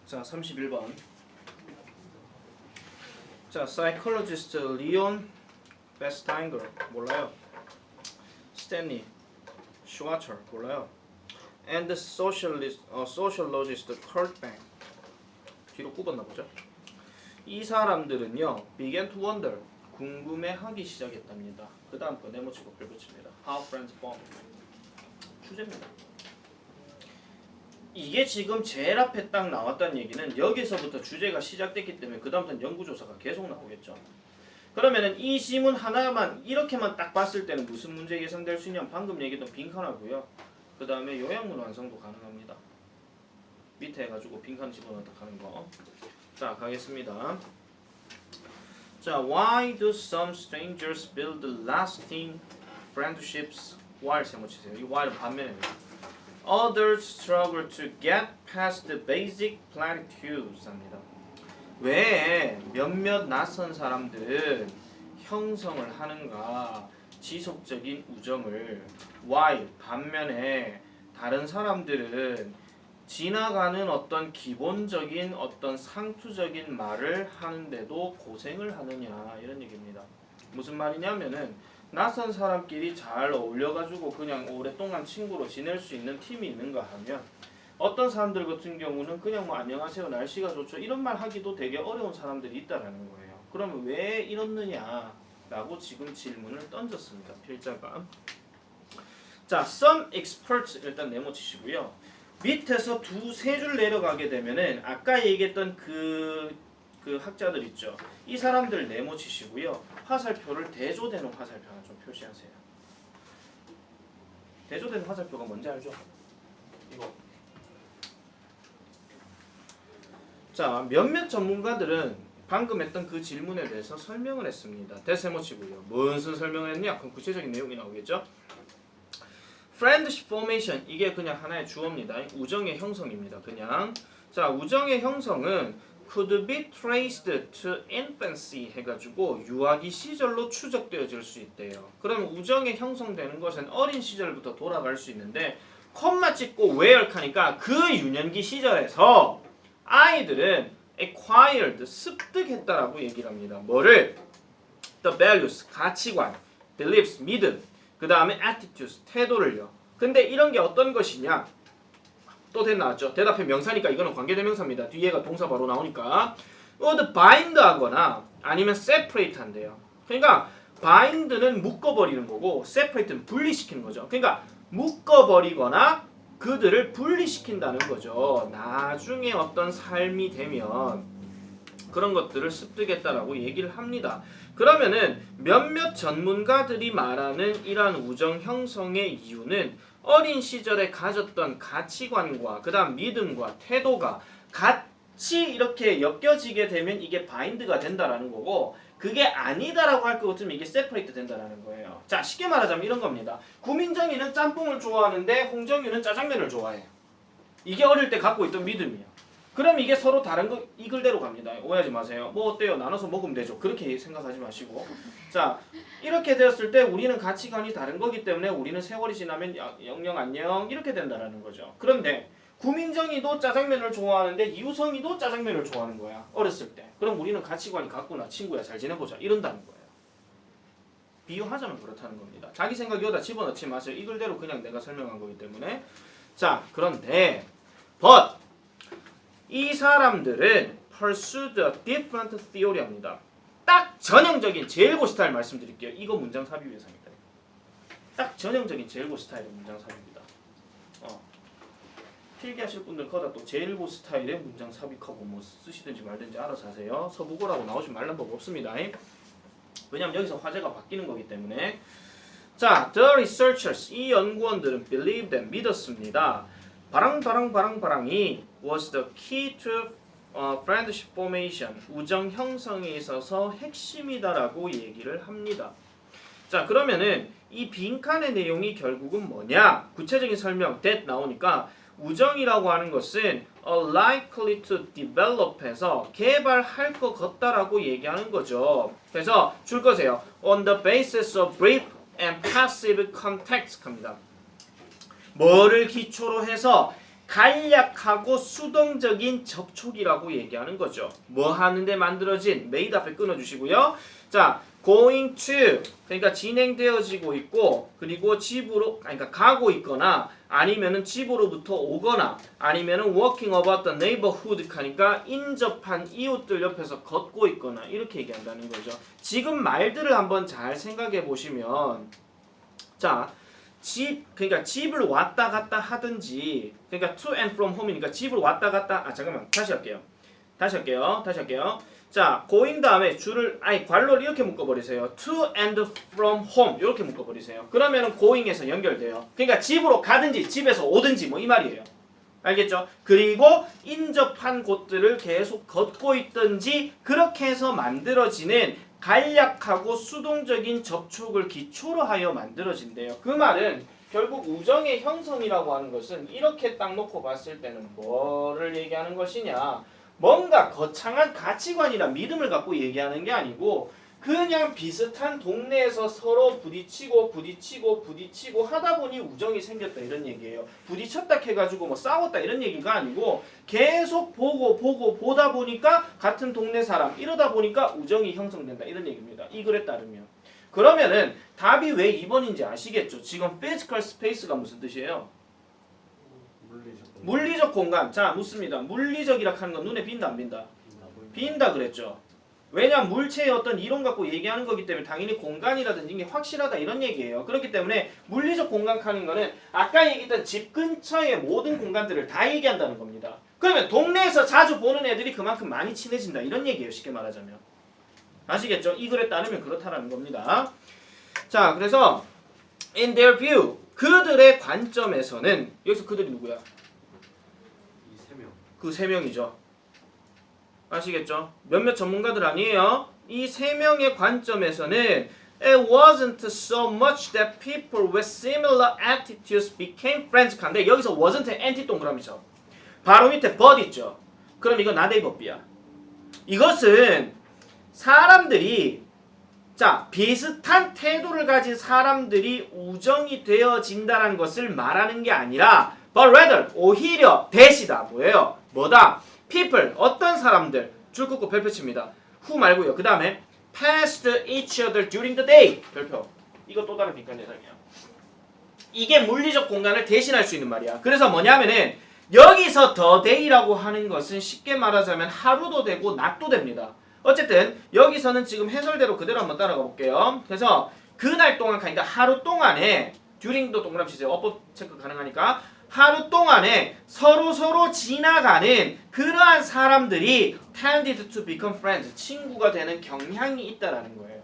자, 31번. 자, psychologist 리온 베스타인거 몰라요. 스탠리 슈와처 몰라요. and sociologist Kurt Bank 뒤로 굽었나 보죠. 이 사람들은요 began to wonder 궁금해하기 시작했답니다. 그 다음 거 네모치고 펼쳐집니다. How friends bond 주제입니다. 이게 지금 제일 앞에 딱 나왔다는 얘기는 여기서부터 주제가 시작됐기 때문에 그 다음부터는 연구조사가 계속 나오겠죠. 그러면은 이 지문 하나만 이렇게만 딱 봤을 때는 무슨 문제 예상될 수 있냐면 방금 얘기했던 빈칸하고요. 그 다음에 요약문 완성도 가능합니다. 밑에 해가지고 빈칸 집어넣다 하는 거. 자, 가겠습니다. 자, why do some strangers build lasting friendships? while 세모치세요. 이 while은 반면입니다. Others struggle to get past the basic platitudes 합니다. 왜 몇몇 낯선 사람들은 형성을 하는가 지속적인 우정을 while 반면에 다른 사람들은 지나가는 어떤 기본적인 어떤 상투적인 말을 하는데도 고생을 하느냐 이런 얘기입니다. 무슨 말이냐면은 낯선 사람끼리 잘 어울려가지고 그냥 오랫동안 친구로 지낼 수 있는 팀이 있는가 하면 어떤 사람들 같은 경우는 그냥 뭐 안녕하세요 날씨가 좋죠 이런 말 하기도 되게 어려운 사람들이 있다라는 거예요. 그러면 왜 이렇느냐 라고 지금 질문을 던졌습니다. 필자가. 자, some experts 일단 네모치시고요. 밑에서 두세 줄 내려가게 되면은 아까 얘기했던 그 학자들 있죠. 이 사람들 네모치시고요. 화살표를 대조되는 화살표 하나 좀 표시하세요. 대조되는 화살표가 뭔지 알죠? 이거. 자, 몇몇 전문가들은 방금 했던 그 질문에 대해서 설명을 했습니다. 대세모치고요. 무슨 설명을 했냐? 그럼 구체적인 내용이 나오겠죠? Friendship formation 이게 그냥 하나의 주어입니다. 우정의 형성입니다. 그냥 자 우정의 형성은 could be traced to infancy 해가지고 유아기 시절로 추적되어질 수 있대요. 그럼 우정의 형성되는 것은 어린 시절부터 돌아갈 수 있는데 콤마 찍고 where 하니까 그 유년기 시절에서 아이들은 acquired 습득했다라고 얘기를 합니다. 뭐를? The values 가치관, beliefs 믿음, 그 다음에 attitudes 태도를요. 근데 이런 게 어떤 것이냐? 또 나왔죠. 대답해 명사니까 이거는 관계대명사입니다. 뒤에가 동사 바로 나오니까 would bind 하거나 아니면 separate 한대요. 그러니까 bind는 묶어버리는 거고 separate는 분리시키는 거죠. 그러니까 묶어버리거나 그들을 분리시킨다는 거죠. 나중에 어떤 삶이 되면 그런 것들을 습득했다라고 얘기를 합니다. 그러면은 몇몇 전문가들이 말하는 이러한 우정 형성의 이유는 어린 시절에 가졌던 가치관과 그 다음 믿음과 태도가 같이 이렇게 엮여지게 되면 이게 바인드가 된다라는 거고 그게 아니다라고 할 것 같으면 이게 세퍼레이트 된다라는 거예요. 자, 쉽게 말하자면 이런 겁니다. 구민정이는 짬뽕을 좋아하는데 홍정유는 짜장면을 좋아해요. 이게 어릴 때 갖고 있던 믿음이에요. 그럼 이게 서로 다른 거 이글대로 갑니다. 오해하지 마세요. 뭐 어때요? 나눠서 먹으면 되죠. 그렇게 생각하지 마시고. 자, 이렇게 되었을 때 우리는 가치관이 다른 거기 때문에 우리는 세월이 지나면 영영 안녕 이렇게 된다라는 거죠. 그런데 구민정이도 짜장면을 좋아하는데 이우성이도 짜장면을 좋아하는 거야. 어렸을 때. 그럼 우리는 가치관이 같구나. 친구야 잘 지내보자. 이런다는 거예요. 비유하자면 그렇다는 겁니다. 자기 생각 여기다 집어넣지 마세요. 이글대로 그냥 내가 설명한 거기 때문에. 자, 그런데 but 이 사람들은 pursued a different theory 합니다. 딱 전형적인 제일고 스타일 말씀드릴게요. 이거 문장 삽입 예상입니다. 딱 전형적인 제일고 스타일의 문장 삽입입니다. 필기하실 분들 거다 또 제일고 스타일의 문장 삽입하고 뭐 쓰시든지 말든지 알아서 하세요. 서부고라고 나오지 말란 법 없습니다. 왜냐면 여기서 화제가 바뀌는 거기 때문에. 자, the researchers 이 연구원들은 believed and 믿었습니다. 바랑이 was the key to friendship formation 우정 형성에 있어서 핵심이다라고 얘기를 합니다. 자, 그러면은 이 빈칸의 내용이 결국은 뭐냐? 구체적인 설명 that 나오니까 우정이라고 하는 것은 are likely to develop 해서 개발할 것 같다라고 얘기하는 거죠. 그래서 줄 거세요. on the basis of brief and passive context 합니다. 뭐를 기초로 해서 간략하고 수동적인 접촉이라고 얘기하는 거죠. 뭐 하는데 만들어진 made 앞에 끊어주시고요. 자, going to 그러니까 진행되어지고 있고 그리고 집으로 그러니까 가고 있거나 아니면은 집으로부터 오거나 아니면은 walking about the neighborhood 하니까 인접한 이웃들 옆에서 걷고 있거나 이렇게 얘기한다는 거죠. 지금 말들을 한번 잘 생각해 보시면 자 그러니까 집을 왔다 갔다 하든지 그러니까 to and from home이니까 집을 왔다 갔다 잠깐만 다시 할게요. 자 going 다음에 주를 괄호를 이렇게 묶어버리세요. to and from home 이렇게 묶어버리세요. 그러면은 going에서 연결돼요. 그러니까 집으로 가든지 집에서 오든지 뭐 이 말이에요. 알겠죠? 그리고 인접한 곳들을 계속 걷고 있든지 그렇게 해서 만들어지는 간략하고 수동적인 접촉을 기초로 하여 만들어진대요. 그 말은 결국 우정의 형성이라고 하는 것은 이렇게 딱 놓고 봤을 때는 뭐를 얘기하는 것이냐, 뭔가 거창한 가치관이나 믿음을 갖고 얘기하는 게 아니고 그냥 비슷한 동네에서 서로 부딪히고 하다 보니 우정이 생겼다 이런 얘기예요. 부딪혔다 해가지고 뭐 싸웠다 이런 얘기가 아니고 계속 보다 보니까 같은 동네 사람 이러다 보니까 우정이 형성된다 이런 얘기입니다. 이 글에 따르면. 그러면은 답이 왜 2번인지 아시겠죠? 지금 physical space가 무슨 뜻이에요? 물리적 공간. 자 묻습니다. 물리적이라 하는 건 눈에 빈다 안 빈다? 빈다 그랬죠. 왜냐하면 물체의 어떤 이론 갖고 얘기하는 거기 때문에 당연히 공간이라든지 이게 확실하다 이런 얘기예요. 그렇기 때문에 물리적 공간 하는 거는 아까 얘기했던 집 근처의 모든 공간들을 다 얘기한다는 겁니다. 그러면 동네에서 자주 보는 애들이 그만큼 많이 친해진다 이런 얘기예요. 쉽게 말하자면. 아시겠죠? 이 글에 따르면 그렇다는 겁니다. 자 그래서 in their view 그들의 관점에서는 여기서 그들이 누구야? 이 세 명. 그 세 명이죠. 아시겠죠? 몇몇 전문가들 아니에요. 이 세 명의 관점에서는 it wasn't so much that people with similar attitudes became friends. 근데 여기서 wasn't anti 동그라미죠. 바로 밑에 but 있죠. 그럼 이거 나데이 법비야. 이것은 사람들이 자 비슷한 태도를 가진 사람들이 우정이 되어진다는 것을 말하는 게 아니라 but rather 오히려 대시다. 뭐예요? 뭐다? people 어떤 사람들 줄 긋고 별표 칩니다. who 말고요. 그 다음에 passed each other during the day 별표. 이거 또 다른 빈칸 예상이야. 이게 물리적 공간을 대신할 수 있는 말이야. 그래서 뭐냐면은 여기서 the day라고 하는 것은 쉽게 말하자면 하루도 되고 낮도 됩니다. 어쨌든 여기서는 지금 해설대로 그대로 한번 따라가 볼게요. 그래서 그날 동안 그러니까 하루 동안에 during도 동그라미 치세요. 어법 체크 가능하니까 하루 동안에 서로 지나가는 그러한 사람들이 tended to become friends 친구가 되는 경향이 있다라는 거예요.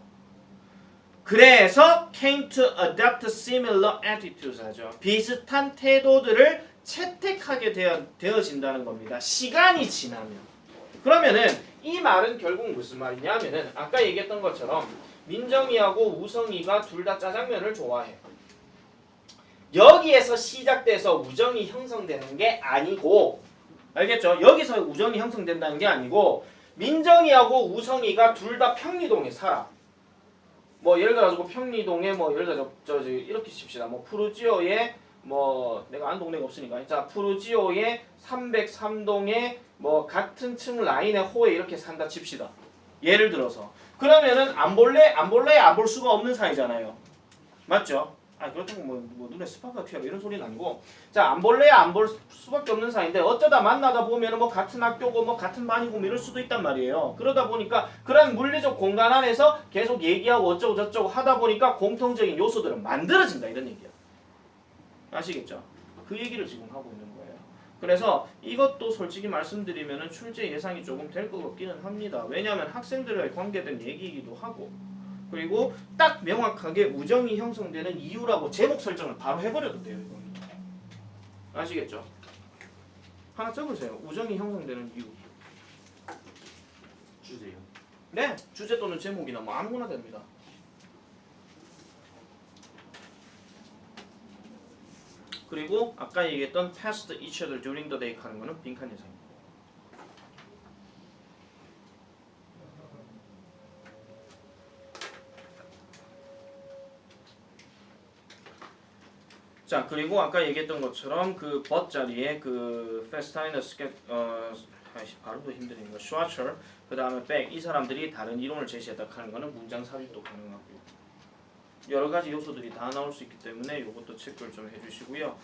그래서 came to adopt similar attitudes 하죠. 비슷한 태도들을 채택하게 되어진다는 겁니다. 시간이 지나면. 그러면은 이 말은 결국 무슨 말이냐면은 아까 얘기했던 것처럼 민정이하고 우성이가 둘 다 짜장면을 좋아해. 여기에서 시작돼서 우정이 형성되는 게 아니고 알겠죠? 여기서 우정이 형성된다는 게 아니고 민정이하고 우성이가 둘 다 평리동에 살아. 뭐 예를 들어가지고 평리동에 뭐 예를 들어 저 이렇게 칩시다. 뭐 푸르지오에 뭐 내가 아는 동네가 없으니까 자 푸르지오에 303동에 뭐 같은 층 라인의 호에 이렇게 산다 칩시다. 예를 들어서 그러면은 안 볼래 안 볼 수가 없는 사이잖아요. 맞죠? 그렇다고 뭐 눈에 스파가 튀어 이런 소리는 아니고 자 안 볼래야 안 볼 수밖에 없는 사이인데 어쩌다 만나다 보면은 뭐 같은 학교고 뭐 같은 반이고 뭐 이럴 수도 있단 말이에요. 그러다 보니까 그런 물리적 공간 안에서 계속 얘기하고 어쩌고 저쩌고 하다 보니까 공통적인 요소들은 만들어진다 이런 얘기야. 아시겠죠? 그 얘기를 지금 하고 있는 거예요. 그래서 이것도 솔직히 말씀드리면은 출제 예상이 조금 될 것 같기는 합니다. 왜냐하면 학생들과의 관계된 얘기이기도 하고 그리고 딱 명확하게 우정이 형성되는 이유라고 제목 설정을 바로 해버려도 돼요. 이거는. 아시겠죠? 하나 적으세요. 우정이 형성되는 이유. 주제요. 네. 주제 또는 제목이나 뭐 아무거나 됩니다. 그리고 아까 얘기했던 passed each other during the day 하는 거는 빈칸 예상입니다. 자 그리고 아까 얘기했던 것처럼 그 but 자리에 그 페스타이너스 발음도 힘드는 거 슈와처 그 다음에 백 이 사람들이 다른 이론을 제시했다 하는 거는 문장 삽입도 가능하고요. 여러 가지 요소들이 다 나올 수 있기 때문에 이것도 체크를 좀 해주시고요.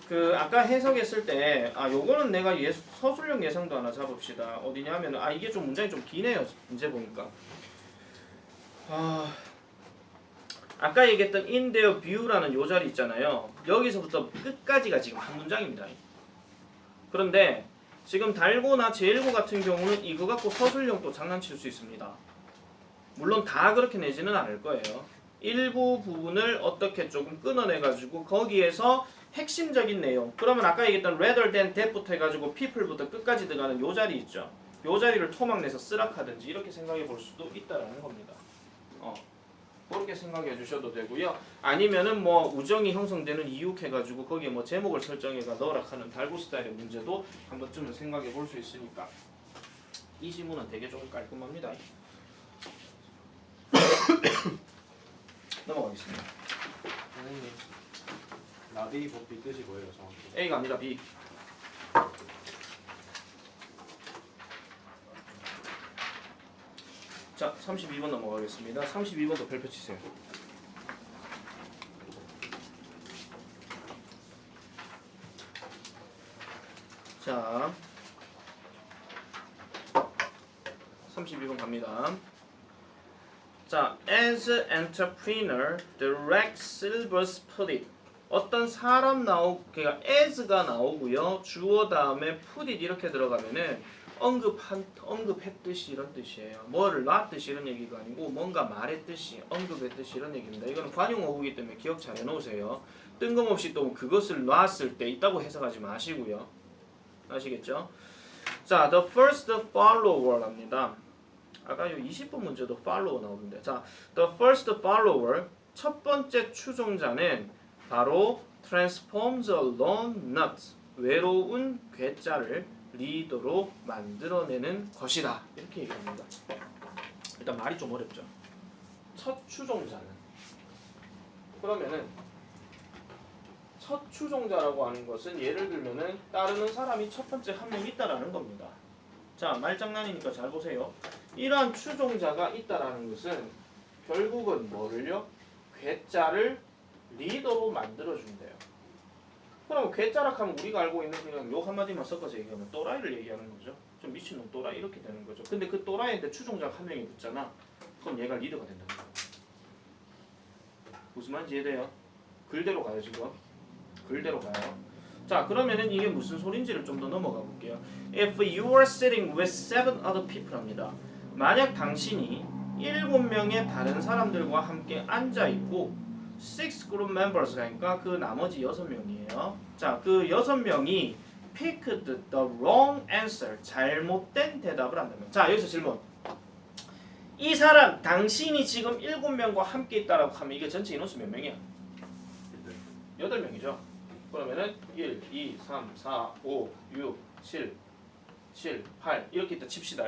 그 아까 해석했을 때 요거는 내가 서술형 예상도 하나 잡읍시다. 어디냐면 이게 좀 문장이 좀 기네요. 이제 보니까 아까 얘기했던 in their view라는 요 자리 있잖아요. 여기서부터 끝까지가 지금 한 문장입니다. 그런데 지금 달고나 제1고 같은 경우는 이거 갖고 서술형 또 장난칠 수 있습니다. 물론 다 그렇게 내지는 않을 거예요. 일부 부분을 어떻게 조금 끊어내가지고 거기에서 핵심적인 내용 그러면 아까 얘기했던 rather than that부터 해가지고 people부터 끝까지 들어가는 요 자리 있죠. 요 자리를 토막 내서 쓰락하든지 이렇게 생각해 볼 수도 있다라는 겁니다. 그렇게 생각해 주셔도 되고요. 아니면은 뭐 우정이 형성되는 이유 해가지고 거기에 뭐 제목을 설정해가 넣으라 하는 달고 스타일의 문제도 한 번쯤은 생각해 볼 수 있으니까 이 지문은 되게 좀 깔끔합니다. 넘어가겠습니다. 선생님 라데이 법비 뜻이 뭐예요 정확히? A가 아니라 B. 자, 32번 넘어가겠습니다. 32번도 별표 치세요. 자, 32번 갑니다. 자, as entrepreneur, the Rex Silvers put it. 어떤 사람 그러니까 as가 나오고요. 주어 다음에 put it 이렇게 들어가면은 언급했듯이 이런 뜻이에요. 뭐를 놨듯이 이런 얘기가 아니고 뭔가 말했듯이 언급했듯이 이런 얘기입니다. 이거는 관용 어구이기 때문에 기억 잘 해놓으세요. 뜬금없이 또 그것을 놨을 때 있다고 해석하지 마시고요. 아시겠죠? 자, the first follower랍니다. 아까 요 20번 문제도 follower 나오는데 자, the first follower 첫 번째 추종자는 바로 transforms a lone nut 외로운 괴짜를 리더로 만들어내는 것이다. 이렇게 얘기합니다. 일단 말이 좀 어렵죠. 첫 추종자는 그러면은 첫 추종자라고 하는 것은 예를 들면은 따르는 사람이 첫 번째 한 명 있다라는 겁니다. 자, 말장난이니까 잘 보세요. 이러한 추종자가 있다라는 것은 결국은 뭐를요? 괴짜를 리더로 만들어준대요. 그럼 괴짜락 하면 우리가 알고 있는 그냥 요 한마디만 섞어서 얘기하면 또라이를 얘기하는 거죠. 좀 미친놈 또라이 이렇게 되는 거죠. 근데 그 또라이인데 추종자가 한 명이 붙잖아. 그럼 얘가 리더가 된다는 거야. 무슨 말인지 이해돼요? 글대로 가요 지금. 글대로 가요. 자, 그러면은 이게 무슨 소린지를 좀 더 넘어가 볼게요. If you are sitting with 7 other people 합니다. 만약 당신이 7명의 다른 사람들과 함께 앉아 있고 6 group members 그러니까 그 나머지 6명이에요. 자, 그 6명이 picked the wrong answer 잘못된 대답을 한다면 자, 여기서 질문. 이 사람 당신이 지금 7명과 함께 있다라고 하면 이게 전체 인원수 몇 명이야? 8명이죠. 그러면은 1, 2, 3, 4, 5, 6, 7, 8 이렇게 있다 칩시다.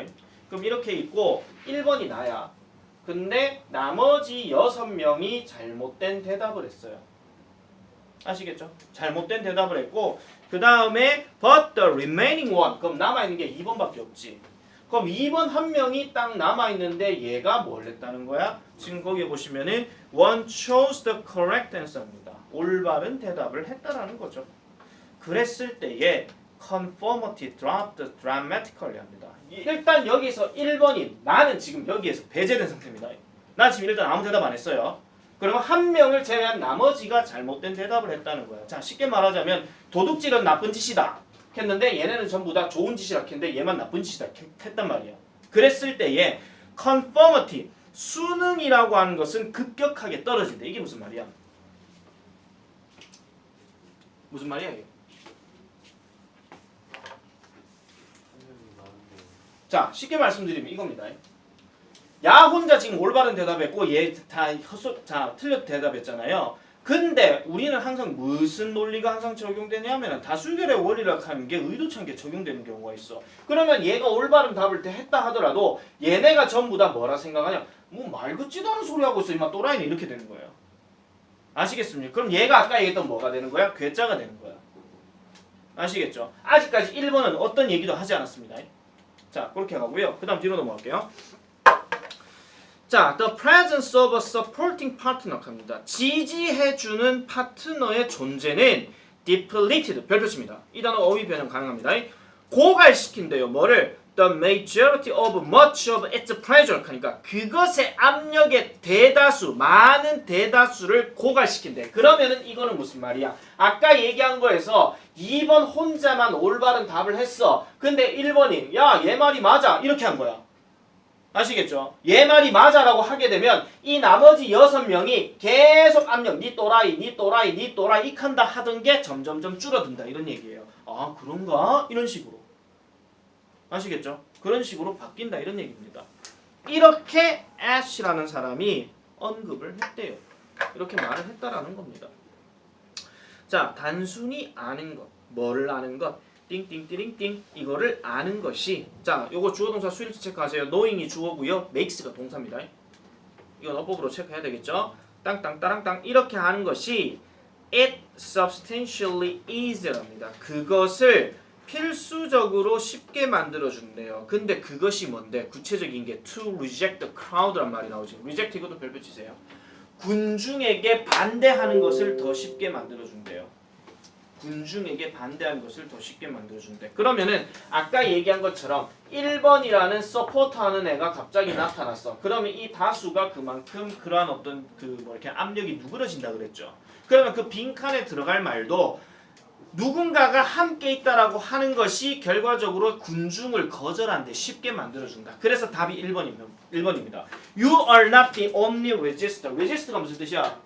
그럼 이렇게 있고 1번이 나야. 근데 나머지 6명이 잘못된 대답을 했어요. 아시겠죠? 잘못된 대답을 했고 그 다음에 but the remaining one 그럼 남아있는 게 2번밖에 없지. 그럼 2번 한 명이 딱 남아있는데 얘가 뭘 했다는 거야? 지금 거기에 보시면은 one chose the correct answer입니다. 올바른 대답을 했다라는 거죠. 그랬을 때에 conformity dropped dramatically 합니다. 일단 여기서 1번이 나는 지금 여기에서 배제된 상태입니다. 나 지금 일단 아무 대답 안 했어요. 그러면 한 명을 제외한 나머지가 잘못된 대답을 했다는 거야. 자, 쉽게 말하자면 도둑질은 나쁜 짓이다 했는데 얘네는 전부 다 좋은 짓이라 했는데 얘만 나쁜 짓이다 했단 말이야. 그랬을 때에 conformity 수능이라고 하는 것은 급격하게 떨어진다. 이게 무슨 말이야? 무슨 말이야 이게? 자, 쉽게 말씀드리면 이겁니다. 야 혼자 지금 올바른 대답했고 얘 다 틀려 대답했잖아요. 근데 우리는 항상 무슨 논리가 항상 적용되냐면 다수결의 원리라고 하는 게 의도치 않게 적용되는 경우가 있어. 그러면 얘가 올바른 답을 했다 하더라도 얘네가 전부 다 뭐라 생각하냐? 뭐 말 같지도 않은 소리 하고 있어. 이만 또라이네 이렇게 되는 거예요. 아시겠습니까? 그럼 얘가 아까 얘기했던 뭐가 되는 거야? 괴짜가 되는 거야. 아시겠죠? 아직까지 1번은 어떤 얘기도 하지 않았습니다. 자, 그렇게 가고요. 그 다음 뒤로 넘어갈게요. 자, the presence of a supporting partner 합니다. 지지해주는 파트너의 존재는 depleted, 별표치입니다. 이 단어 어휘 변형 가능합니다. 고갈시킨대요. 뭐를? The majority of much of its pressure. 그러니까 그것의 압력의 대다수, 많은 대다수를 고갈시킨대. 그러면은 이거는 무슨 말이야? 아까 얘기한 거에서 2번 혼자만 올바른 답을 했어. 근데 1번이 야, 얘 말이 맞아. 이렇게 한 거야. 아시겠죠? 얘 말이 맞아라고 하게 되면 이 나머지 6명이 계속 압력, 니 또라이, 니 또라이, 니 또라이 익한다 하던 게 점점점 줄어든다. 이런 얘기예요. 아, 그런가? 이런 식으로. 아시겠죠? 그런 식으로 바뀐다. 이런 얘기입니다. 이렇게 Ash라는 사람이 언급을 했대요. 이렇게 말을 했다라는 겁니다. 자, 단순히 아는 것. 뭐를 아는 것? 띵띵띵띵 이거를 아는 것이 자, 요거 주어동사 수일치 체크하세요. knowing이 주어고요. makes가 동사입니다. 이건 어법으로 체크해야 되겠죠? 땅땅 따랑땅 이렇게 하는 것이 it substantially is랍니다. 그것을 필수적으로 쉽게 만들어준대요. 근데 그것이 뭔데? 구체적인 게 to reject the crowd란 말이 나오지. reject 이것도 별표 치세요. 군중에게 반대하는 것을 더 쉽게 만들어준대요. 군중에게 반대하는 것을 더 쉽게 만들어준대. 그러면은 아까 얘기한 것처럼 1번이라는 서포트하는 애가 갑자기 나타났어. 그러면 이 다수가 그만큼 그러한 어떤 그 뭐 이렇게 압력이 누그러진다 그랬죠. 그러면 그 빈칸에 들어갈 말도 누군가가 함께 있다라고 하는 것이 결과적으로 군중을 거절한데 쉽게 만들어준다. 그래서 답이 1번입니다. You are not the only resistor. resist가 무슨 뜻이야?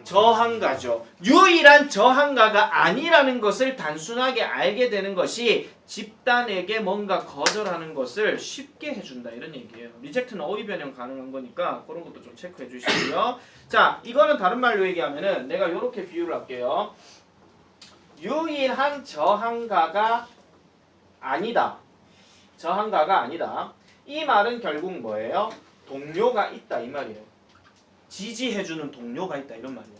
저항가죠. 유일한 저항가가 아니라는 것을 단순하게 알게 되는 것이 집단에게 뭔가 거절하는 것을 쉽게 해준다. 이런 얘기예요. 리젝트는 어휘 변형 가능한 거니까 그런 것도 좀 체크해 주시고요. 자, 이거는 다른 말로 얘기하면은 내가 이렇게 비유를 할게요. 유일한 저항가가 아니다. 저항가가 아니다. 이 말은 결국 뭐예요? 동료가 있다 이 말이에요. 지지해주는 동료가 있다 이런 말이야.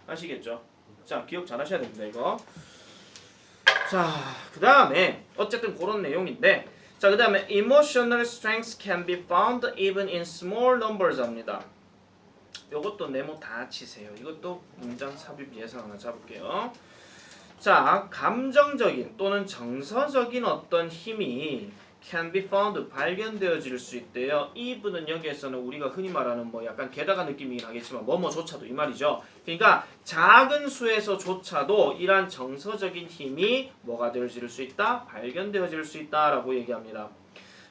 아시겠죠? 자, 기억 잘 하셔야 됩니다 이거. 자, 그 다음에 어쨌든 그런 내용인데 자, 그 다음에 emotional strength can be found even in small numbers 합니다. 요것도 네모 다 치세요. 이것도 문장 삽입 예상 하나 잡을게요. 자, 감정적인 또는 정서적인 어떤 힘이 can be found 발견되어질 수 있대요. even은 여기에서는 우리가 흔히 말하는 뭐 약간 게다가 느낌이긴 하겠지만 뭐뭐조차도 이 말이죠. 그러니까 작은 수에서조차도 이러한 정서적인 힘이 뭐가 되어질 수 있다? 발견되어질 수 있다라고 얘기합니다.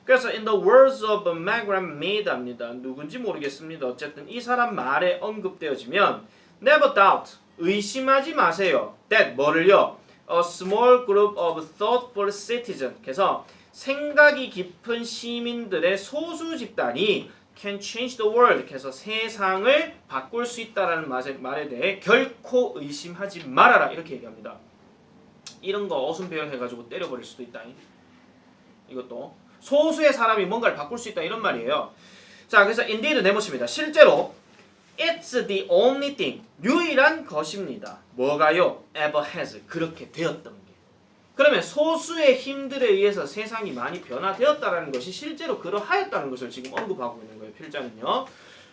그래서 in the words of Margaret Mead합니다. 누군지 모르겠습니다. 어쨌든 이 사람 말에 언급되어지면 never doubt 의심하지 마세요. that 뭐를요? a small group of thoughtful citizens 그래서 생각이 깊은 시민들의 소수 집단이 can change the world 그래서 세상을 바꿀 수 있다라는 말에 대해 결코 의심하지 말아라 이렇게 얘기합니다. 이런 거 어순배열해가지고 때려버릴 수도 있다. 이것도 소수의 사람이 뭔가를 바꿀 수 있다 이런 말이에요. 자, 그래서 indeed 네모칩니다. 실제로 it's the only thing 유일한 것입니다. 뭐가요? ever has 그렇게 되었던 게. 그러면 소수의 힘들에 의해서 세상이 많이 변화되었다라는 것이 실제로 그러하였다는 것을 지금 언급하고 있는 거예요. 필자는요.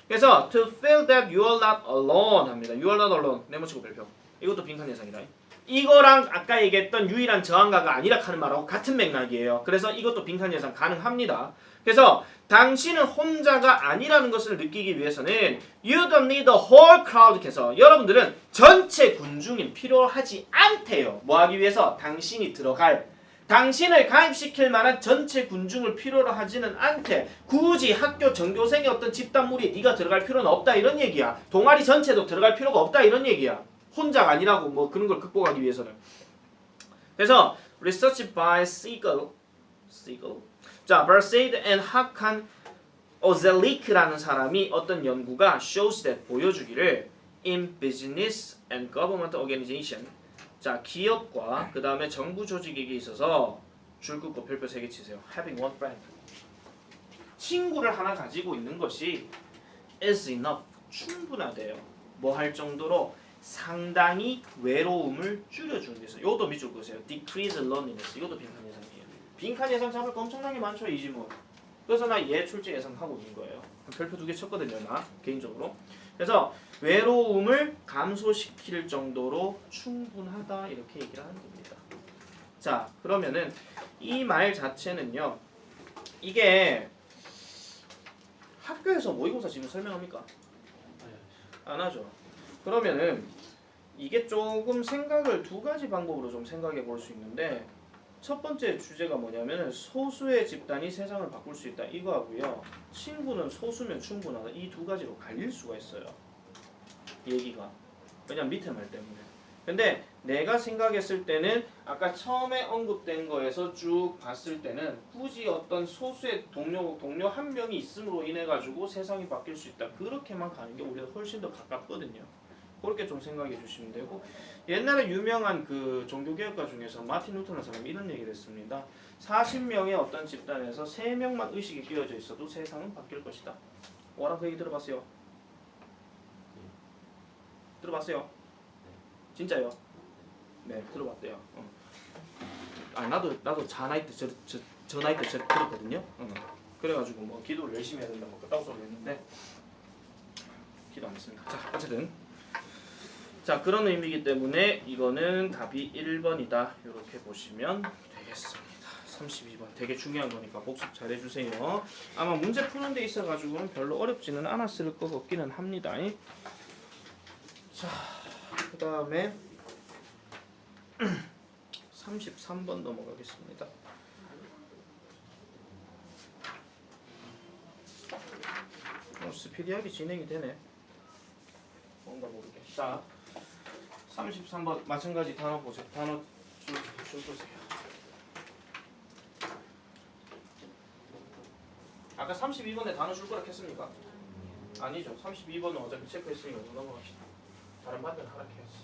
그래서 to feel that you are not alone 합니다. you are not alone 네모치고 별표. 이것도 빈칸 예상이다. 이거랑 아까 얘기했던 유일한 저항가가 아니라 하는 말하고 같은 맥락이에요. 그래서 이것도 빈칸 예상 가능합니다. 그래서 당신은 혼자가 아니라는 것을 느끼기 위해서는 you don't need the whole crowd 해서 여러분들은 전체 군중이 필요하지 않대요. 뭐 하기 위해서? 당신이 들어갈 당신을 가입시킬 만한 전체 군중을 필요로 하지는 않대. 굳이 학교 전교생의 어떤 집단물이 네가 들어갈 필요는 없다 이런 얘기야. 동아리 전체도 들어갈 필요가 없다 이런 얘기야. 혼자가 아니라고 뭐 그런 걸 극복하기 위해서는. 그래서 research by Siegel 자, Versailles and Hakan Ozelik라는 사람이 어떤 연구가 shows that 보여주기를 in business and government organization 자, 기업과 그 다음에 정부 조직에게 있어서 줄 긋고 별표 3개 치세요. having one friend 친구를 하나 가지고 있는 것이 is enough 충분하대요. 뭐 할 정도로 상당히 외로움을 줄여주는 데 있어요. 이것도 밑줄 그으세요. decrease loneliness. 이것도 빈칸 예상이에요. 빈칸 예상 잡을 거 엄청나게 많죠, 이 지문. 그래서 나 얘 출제 예상하고 있는 거예요. 별표 2개 쳤거든요, 나 개인적으로. 그래서 외로움을 감소시킬 정도로 충분하다 이렇게 얘기를 하는 겁니다. 자, 그러면은 이 말 자체는요. 이게 학교에서 모의고사 지문 설명합니까? 안 하죠. 그러면은 이게 조금 생각을 두 가지 방법으로 좀 생각해 볼 수 있는데 첫 번째 주제가 뭐냐면은 소수의 집단이 세상을 바꿀 수 있다 이거하고요. 친구는 소수면 충분하다 이 두 가지로 갈릴 수가 있어요. 얘기가. 그냥 밑에 말 때문에. 근데 내가 생각했을 때는 아까 처음에 언급된 거에서 쭉 봤을 때는 굳이 어떤 소수의 동료 한 명이 있음으로 인해 가지고 세상이 바뀔 수 있다. 그렇게만 가는 게 우리가 훨씬 더 가깝거든요. 그렇게 좀 생각해 주시면 되고 옛날에 유명한 그 종교개혁가 중에서 마틴 루터라는 사람이 이런 얘기를 했습니다. 40명의 어떤 집단에서 3명만 의식이 끼어져 있어도 세상은 바뀔 것이다. 뭐라 그 얘기 들어봤어요? 들어봤어요? 진짜요? 네, 들어봤대요. 아 나도 저 나이 때 저 나이 때 들었거든요. 그래가지고 뭐 기도를 열심히 해야 된다 뭐 그따구 소리 했는데 기도 안 했습니다. 자, 어쨌든 자 그런 의미이기 때문에 이거는 답이 1번이다. 이렇게 보시면 되겠습니다. 32번 되게 중요한 거니까 복습 잘 해주세요. 아마 문제 푸는 데 있어가지고는 별로 어렵지는 않았을 것 같기는 합니다. 자, 그 다음에 33번 넘어가겠습니다. 스피디하게 진행이 되네. 뭔가 모르게. 자, 33번 마찬가지 단어 보세요. 단어 줄 보세요. 아까 32번에 단어 줄 거라 했습니까? 아니죠. 32번은 어차피 체크했으니까 넘어갑시다. 다른 반대는 하락해야지.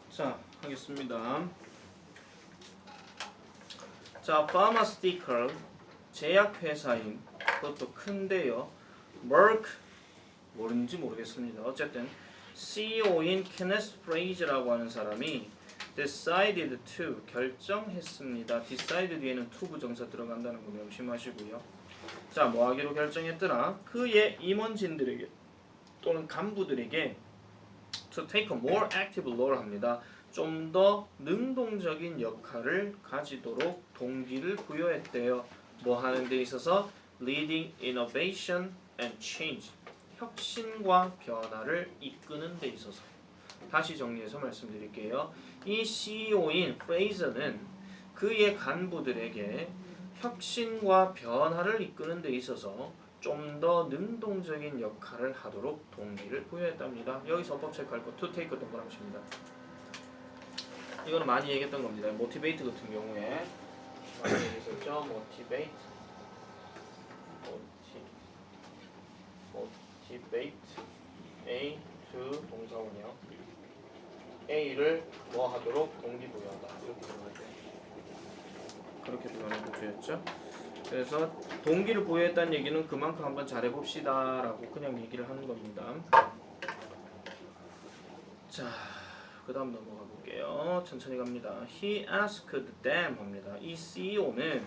자, 하겠습니다. 자, pharmaceutical 제약회사인 그것도 큰데요. Merck 뭐인지 모르겠습니다. 어쨌든 CEO인 케네스 프레이즈라고 하는 사람이 decided to 결정했습니다. decide 뒤에는 to 부정사 들어간다는 거 명심하시고요. 자, 뭐 하기로 결정했더라? 그의 임원진들에게 또는 간부들에게 to take a more active role 합니다. 좀 더 능동적인 역할을 가지도록 동기를 부여했대요. 뭐 하는 데 있어서 leading innovation and change 혁신과 변화를 이끄는 데 있어서 다시 정리해서 말씀드릴게요. 이 CEO인 프레이저는 그의 간부들에게 혁신과 변화를 이끄는 데 있어서 좀 더 능동적인 역할을 하도록 동기를 부여했답니다. 여기서 법 체크할 거 to take 동그라미입니다. 이거는 많이 얘기했던 겁니다. motivate 같은 경우에 많이 얘기했었죠. motivate A to 동사원이요. A를 뭐 하도록 동기부여하다. 이렇게 표현할게요. 그렇게 표현하고 주였죠. 그래서 동기를 부여했다는 얘기는 그만큼 한번 잘해봅시다 라고 그냥 얘기를 하는 겁니다. 자, 그 다음 넘어가 볼게요. 천천히 갑니다. He asked them 합니다. 이 CEO는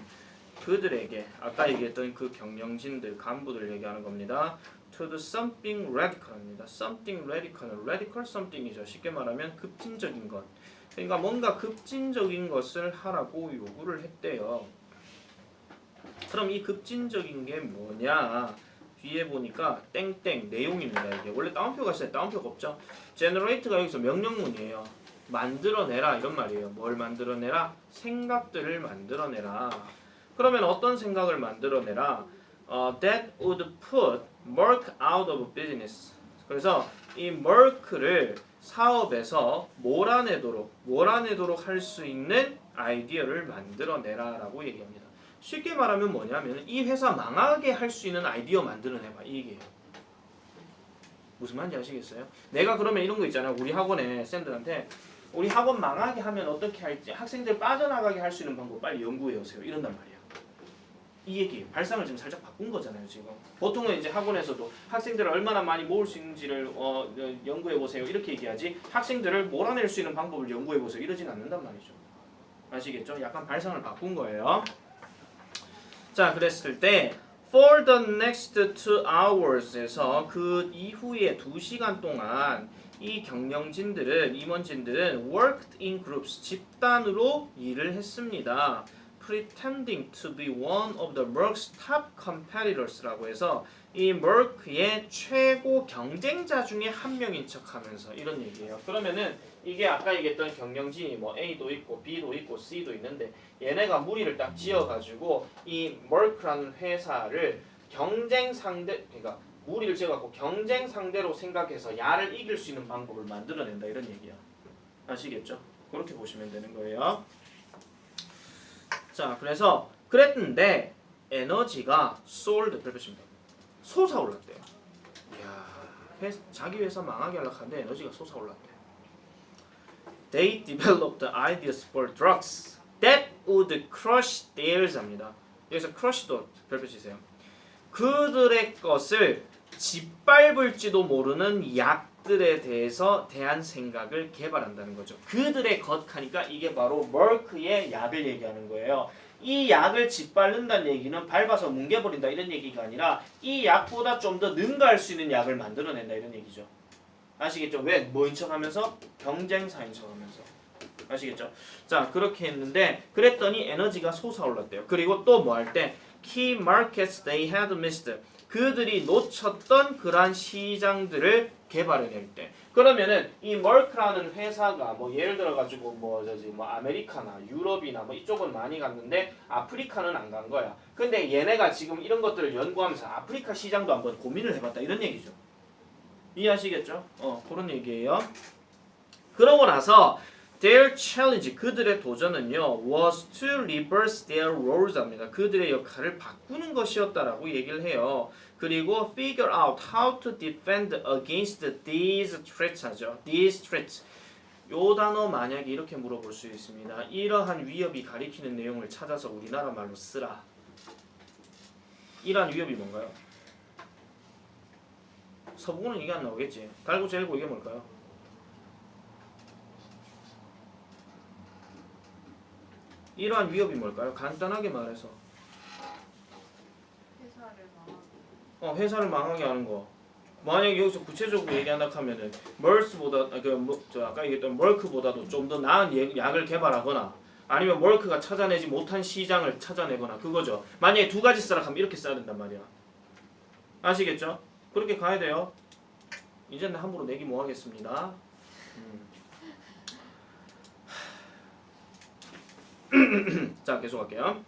그들에게 아까 얘기했던 그 경영진들, 간부들 얘기하는 겁니다. To do something radical 합니다. Something radical은 radical something이죠. 쉽게 말하면 급진적인 것. 그러니까 뭔가 급진적인 것을 하라고 요구를 했대요. 그럼 이 급진적인 게 뭐냐? 뒤에 보니까 땡땡 내용입니다. 이게 원래 따옴표가 있어요. 따옴표가 없죠. generate가 여기서 명령문이에요. 만들어내라 이런 말이에요. 뭘 만들어내라? 생각들을 만들어내라. 그러면 어떤 생각을 만들어내라? That would put Merck out of business. 그래서 이 Merck를 사업에서 몰아내도록 할 수 있는 아이디어를 만들어내라라고 얘기합니다. 쉽게 말하면 뭐냐면 이 회사 망하게 할 수 있는 아이디어 만들어내봐 이 얘기예요. 무슨 말인지 아시겠어요? 내가 그러면 이런 거 있잖아요. 우리 학원에 쌤들한테 우리 학원 망하게 하면 어떻게 할지 학생들 빠져나가게 할 수 있는 방법 빨리 연구해 오세요. 이런단 말이에요. 이 얘기 발상을 지금 살짝 바꾼 거잖아요. 지금 보통은 이제 학원에서도 학생들을 얼마나 많이 모을 수 있는지를 연구해 보세요. 이렇게 얘기하지 학생들을 몰아낼 수 있는 방법을 연구해 보세요. 이러진 않는단 말이죠. 아시겠죠? 약간 발상을 바꾼 거예요. 자, 그랬을 때 for the next 2 hours에서 그 이후에 2시간 동안 이 경영진들은 임원진들은 worked in groups 집단으로 일을 했습니다. pretending to be one of the Merck's top competitors라고 해서 이 Merck의 최고 경쟁자 중에 한 명인 척하면서 이런 얘기예요. 그러면은 이게 아까 얘기했던 경영진이 뭐 A도 있고 B도 있고 C도 있는데 얘네가 무리를 딱 지어가지고 이 Merck라는 회사를 경쟁 상대 그러니까 무리를 지어갖고 경쟁 상대로 생각해서 야를 이길 수 있는 방법을 만들어낸다 이런 얘기야. 아시겠죠? 그렇게 보시면 되는 거예요. 자, 그래서 그랬는데 에너지가 soared 별표입니다. 솟아올랐대요. 이야, 자기 회사 망하게 하려고 하는데 에너지가 솟아올랐대요. They developed ideas for drugs that would crush theirs 합니다. 여기서 crush도 별표 치세요. 그들의 것을 짓밟을지도 모르는 약들에 대한 생각을 개발한다는 거죠. 그들의 것 하니까 이게 바로 머크의 약을 얘기하는 거예요. 이 약을 짓밟는다는 얘기는 밟아서 뭉개버린다 이런 얘기가 아니라 이 약보다 좀 더 능가할 수 있는 약을 만들어낸다 이런 얘기죠. 아시겠죠? 왜? 뭐인 척하면서? 경쟁사인 척하면서. 아시겠죠? 자, 그렇게 했는데 그랬더니 에너지가 솟아올랐대요. 그리고 또 뭐 할 때 key markets they had missed. 그들이 놓쳤던 그러한 시장들을 개발해낼 때. 그러면은 이 머크라는 회사가 뭐 예를 들어 가지고 뭐 아메리카나 유럽이나 뭐 이쪽은 많이 갔는데 아프리카는 안 간 거야. 근데 얘네가 지금 이런 것들을 연구하면서 아프리카 시장도 한번 고민을 해봤다 이런 얘기죠. 이해하시겠죠? 그런 얘기예요. 그러고 나서 their challenge 그들의 도전은요 was to reverse their roles 합니다. 그들의 역할을 바꾸는 것이었다라고 얘기를 해요. 그리고 figure out how to defend against these threats 하죠. these threats. 요 단어 만약에 이렇게 물어볼 수 있습니다. 이러한 위협이 가리키는 내용을 찾아서 우리나라 말로 쓰라. 이러한 위협이 뭔가요? 서부고는 이게 안 나오겠지. 달고 재고 이게 뭘까요? 이러한 위협이 뭘까요? 간단하게 말해서 회사를 망하게 하는 거. 만약에 여기서 구체적으로 얘기한다 하면은 멀스보다 아까 얘기했던 멀크보다도 좀 더 나은 약을 개발하거나 아니면 멀크가 찾아내지 못한 시장을 찾아내거나 그거죠. 만약에 두 가지 쓰라 하면 이렇게 써야 된단 말이야. 아시겠죠? 그렇게 가야 돼요. 이제는 함부로 내기 뭐 하겠습니다. 자, 계속할게요.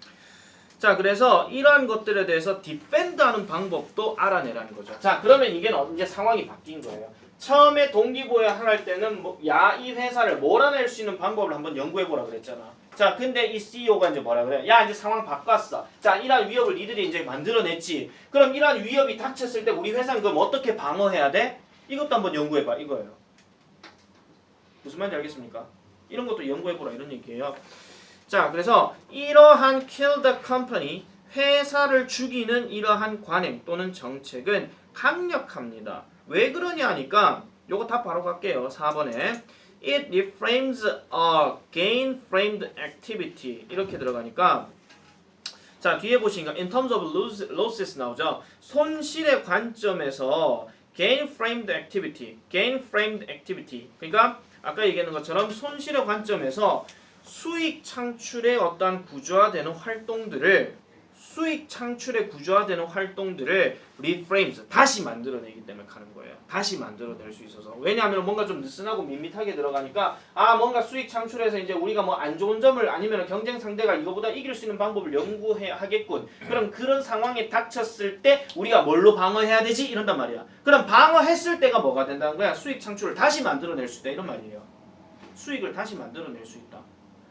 자, 그래서 이러한 것들에 대해서 디펜드하는 방법도 알아내라는 거죠. 자, 그러면 이게 이제 상황이 바뀐 거예요. 처음에 동기부여할 때는 이 회사를 몰아낼 수 있는 방법을 한번 연구해보라 그랬잖아. 자, 근데 이 CEO가 이제 뭐라 그래요? 야, 이제 상황 바꿨어. 자, 이러한 위협을 니들이 이제 만들어냈지. 그럼 이러한 위협이 닥쳤을 때 우리 회사는 그럼 어떻게 방어해야 돼? 이것도 한번 연구해봐. 이거예요. 무슨 말인지 알겠습니까? 이런 것도 연구해보라 이런 얘기예요. 자, 그래서 이러한 kill the company, 회사를 죽이는 이러한 관행 또는 정책은 강력합니다. 왜 그러냐 하니까 요거 다 바로 갈게요. 4번에 It reframes a gain-framed activity 이렇게 들어가니까 자, 뒤에 보시니까 in terms of losses 나오죠. 손실의 관점에서 gain-framed activity 그러니까 아까 얘기했는 것처럼 손실의 관점에서 수익 창출의 어떠한 구조화되는 활동들을 수익 창출에 구조화되는 활동들을 reframes 다시 만들어내기 때문에 가는 거예요. 다시 만들어낼 수 있어서. 왜냐하면 뭔가 좀 느슨하고 밋밋하게 들어가니까 뭔가 수익 창출해서 이제 우리가 뭐 안 좋은 점을 아니면 경쟁 상대가 이거보다 이길 수 있는 방법을 연구해야 하겠군. 그럼 그런 상황에 닥쳤을 때 우리가 뭘로 방어해야 되지? 이런단 말이야. 그럼 방어했을 때가 뭐가 된다는 거야? 수익 창출을 다시 만들어낼 수 있다 이런 말이에요. 수익을 다시 만들어낼 수 있다.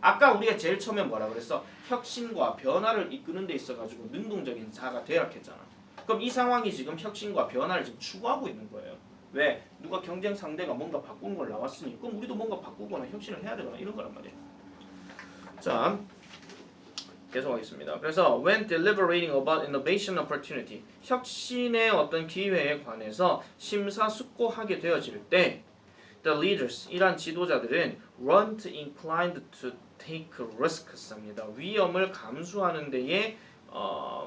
아까 우리가 제일 처음에 뭐라 그랬어? 혁신과 변화를 이끄는 데 있어가지고 능동적인 자가 되라 했잖아. 그럼 이 상황이 지금 혁신과 변화를 지금 추구하고 있는 거예요. 왜? 누가 경쟁 상대가 뭔가 바꾸는 걸 나왔으니 그럼 우리도 뭔가 바꾸거나 혁신을 해야 되거나 이런 거란 말이에요. 자, 계속하겠습니다. 그래서 when deliberating about innovation opportunity, 혁신의 어떤 기회에 관해서 심사숙고하게 되어질 때 the leaders, 이란 지도자들은 weren't inclined to take risks입니다. 위험을 감수하는 데에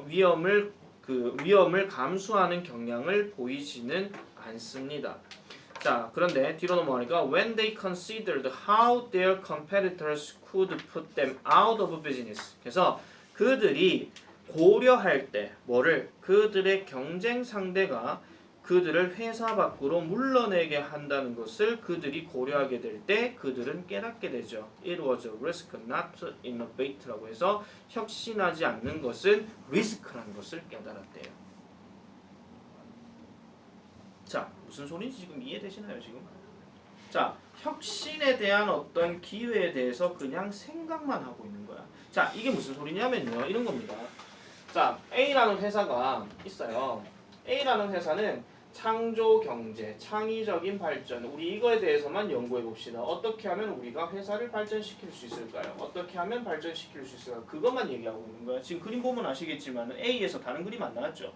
위험을 감수하는 경향을 보이지는 않습니다. 자, 그런데 뒤로 넘어가니까 when they considered how their competitors could put them out of business. 그래서 그들이 고려할 때 뭐를 그들의 경쟁 상대가 그들을 회사 밖으로 물러내게 한다는 것을 그들이 고려하게 될 때 그들은 깨닫게 되죠. It was a risk not to innovate라고 해서 혁신하지 않는 것은 리스크라는 것을 깨달았대요. 자, 무슨 소리인지 지금 이해되시나요, 지금? 자, 혁신에 대한 어떤 기회에 대해서 그냥 생각만 하고 있는 거야. 자, 이게 무슨 소리냐면요. 이런 겁니다. 자, A라는 회사가 있어요. A라는 회사는 창조 경제, 창의적인 발전, 우리 이거에 대해서만 연구해 봅시다. 어떻게 하면 우리가 회사를 발전시킬 수 있을까요? 어떻게 하면 발전시킬 수 있을까요? 그것만 얘기하고 있는 거야. 지금 그림 보면 아시겠지만 A에서 다른 그림 안 나왔죠?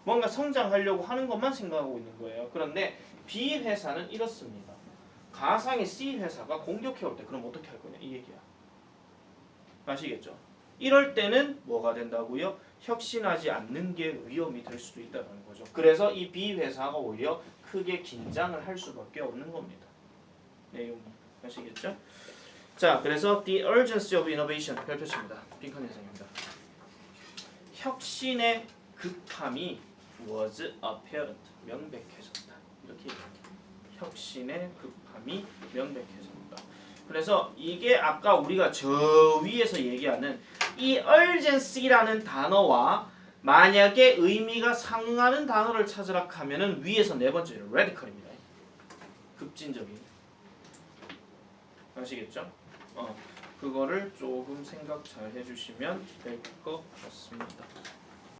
뭔가 성장하려고 하는 것만 생각하고 있는 거예요. 그런데 B 회사는 이렇습니다. 가상의 C 회사가 공격해 올 때 그럼 어떻게 할 거냐 이 얘기야. 아시겠죠? 이럴 때는 뭐가 된다고요? 혁신하지 않는 게 위험이 될 수도 있다는 거죠. 그래서 이 B 회사가 오히려 크게 긴장을 할 수밖에 없는 겁니다. 내용이 아시겠죠? 자, 그래서 the urgency of innovation 별표치입니다. 빈칸 현상입니다. 혁신의 급함이 was apparent 명백해졌다. 이렇게 얘기합니다. 혁신의 급함이 명백해졌다. 그래서 이게 아까 우리가 저 위에서 얘기하는 이 urgency라는 단어와 만약에 의미가 상응하는 단어를 찾으라 하면은 위에서 네 번째로 radical입니다. 급진적인. 아시겠죠? 그거를 조금 생각 잘 해주시면 될 것 같습니다.